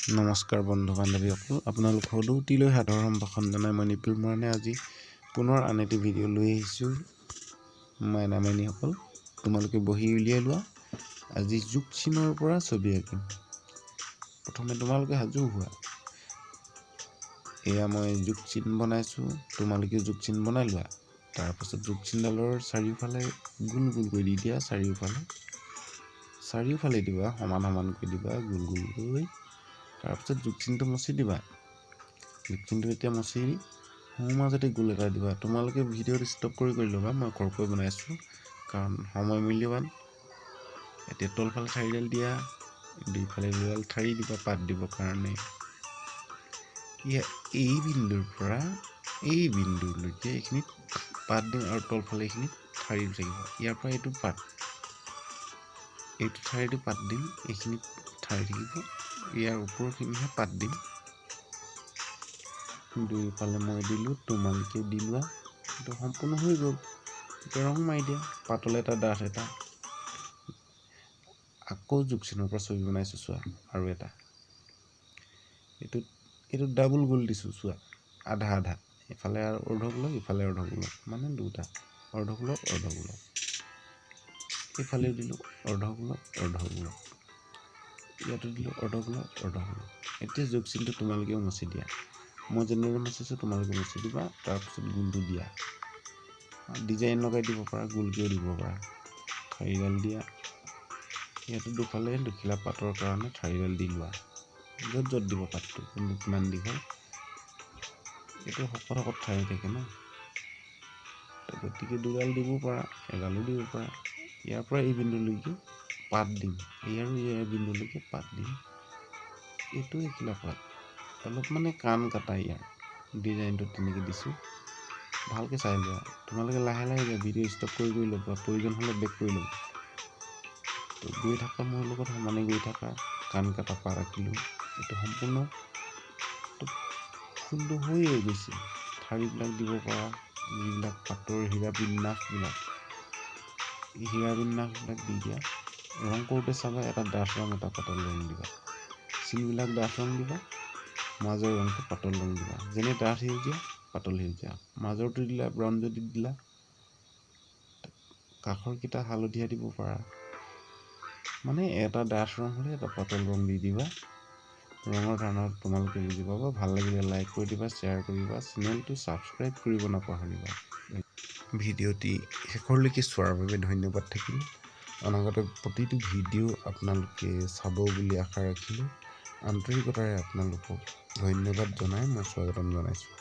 নমস্কাৰ বন্ধু বান্ধৱীসকল আপোনালোক সদৌতিলৈ সাদৰ সম্ভাষণ জনাই মই নিপিল মৰাণে আজি পুনৰ আন এটি ভিডিঅ' লৈ আহিছোঁ। মাইনা মাইনীসকল তোমালোকে বহি উলিয়াই লোৱা। আজি যোগ চিনৰ পৰা ছবি আঁকিম। প্ৰথমে তোমালোকে সাজু হোৱা। এয়া মই যোগ চিন বনাইছোঁ, তোমালোকে যোগ চিন বনাই লোৱা। তাৰপাছত যোগ চিনডালৰ চাৰিওফালে গোল গোল কৰি দি দিয়া। চাৰিওফালে দিবা, সমান সমানকৈ দিবা গোল গোলকৈ। তাৰপিছত যোগ চিনটো মচি দিবা। যোগ চিনটো এতিয়া মচি সোঁ মাজতে গোল এটা দিবা। তোমালোকে ভিডিঅ'টো ষ্টপ কৰি ল'বা, মই খৰকৈ বনাইছোঁ কাৰণ সময় মূল্যৱান। এতিয়া তলফালে ঠাৰিডাল দিয়া, দুইফালে দুডাল ঠাৰি দিবা পাত দিবৰ কাৰণে। এই বিন্দুৰ পৰা এই বিন্দুলৈকে এইখিনিত পাত দিম আৰু তলফালে এইখিনিত ঠাৰি থাকিব। ইয়াৰ পৰা এইটো পাত, এইটো ঠাৰিটো পাত দিম, এইখিনিত ঠাৰি থাকিব। ইয়াৰ ওপৰখিনিহে পাত দিম। দুইফালে মই দিলোঁ, তোমালোকে দি লোৱা। এইটো সম্পূৰ্ণ হৈ গ'ল। এতিয়া ৰং মাৰি দিয়া, পাতল এটা ডাঠ এটা। আকৌ যোগ চিনৰ পৰা ছবি বনাইছোঁ চোৱা। আৰু এটা এইটো ডাবুল গোল দিছোঁ চোৱা, আধা আধা। ইফালে আৰু অৰ্ধগোলক, ইফালে অৰ্ধগোলক, মানে দুটা অৰ্ধগোলক অৰ্ধগোলক। এইফালে দিলোঁ অৰ্ধগোলক অৰ্ধগোলক, ইয়াতো দিলোঁ অৰ্ধগোলক অৰ্ধগোলক। এতিয়া যোগ চিনটো তোমালোকেও মচি দিয়া। মই যেনেদৰে মচিছোঁ তোমালোকে মচি দিবা। তাৰপিছত গোলটো দিয়া, ডিজাইন লগাই দিব পাৰা, গোলকৈও দিব পাৰা। ঠাৰিডাল দিয়া, ইয়াতো দুফালে দুখিলা পাতৰ কাৰণে ঠাৰিডাল দি লোৱা। য'ত য'ত দিব পাতটো, কোনটো কিমান দীঘল, এইটো শকত ঠাৰি থাকে ন, গতিকে দুডাল দিব পাৰা, এডালো দিব পাৰা। ইয়াৰ পৰা এই বিন্দুলৈকে পাত দিম, এই আৰু ইয়াৰ বিন্দুলৈকে পাত দিম। এইটো এখিলা পাত, অলপ মানে কাণ কাটা। ইয়াৰ ডিজাইনটো তেনেকৈ দিছোঁ, ভালকৈ চাই লোৱা। তোমালোকে লাহে লাহে ভিডিঅ' ষ্টপ কৰি ল'বা, প্ৰয়োজন হ'লে বেক কৰি ল'বা। তো গৈ থাকা, মোৰ লগত সমানে গৈ থাকা। কাণ কাটা পাত আঁকিলোঁ। এইটো সম্পূৰ্ণ ফুলটো হৈয়ে গৈছে। ঠাৰিবিলাক দিব পৰা, যিবিলাক পাতৰ হীৰা বিন্যাসবিলাক, এই হীৰা বিন্যাসবিলাক দি দিয়া। ৰং কৰোঁতে চাবা, এটা ডাঠ ৰং এটা পাতল ৰং দিবা। চিনবিলাক ডাঠ ৰং দিবা, মাজৰ ৰংটো পাতল ৰং দিবা। যেনে ডাঠ সেউজীয়া পাতল সেউজীয়া, মাজৰটো দিলা ব্ৰাউন, যদি দিলা কাষৰকেইটা হালধীয়া দিব পাৰা। মানে এটা ডাঠ ৰং হ'লে এটা পাতল ৰং দি দিবা। ৰঙৰ ধাৰণাত তোমালোকে বুজি পাবা। ভাল লাগিলে লাইক কৰি দিবা, শ্বেয়াৰ কৰিবা, চেনেলটো ছাবস্ক্ৰাইব কৰিব নাপাহৰিবা। ভিডিঅ'টি শেষৰলৈকে চোৱাৰ বাবে ধন্যবাদ থাকিল। অনাগত প্ৰতিটো ভিডিঅ' আপোনালোকে চাব বুলি আশা ৰাখিলোঁ। আন্তৰিকতাৰে আপোনালোকক ধন্যবাদ জনাই মই স্বাগতম জনাইছোঁ।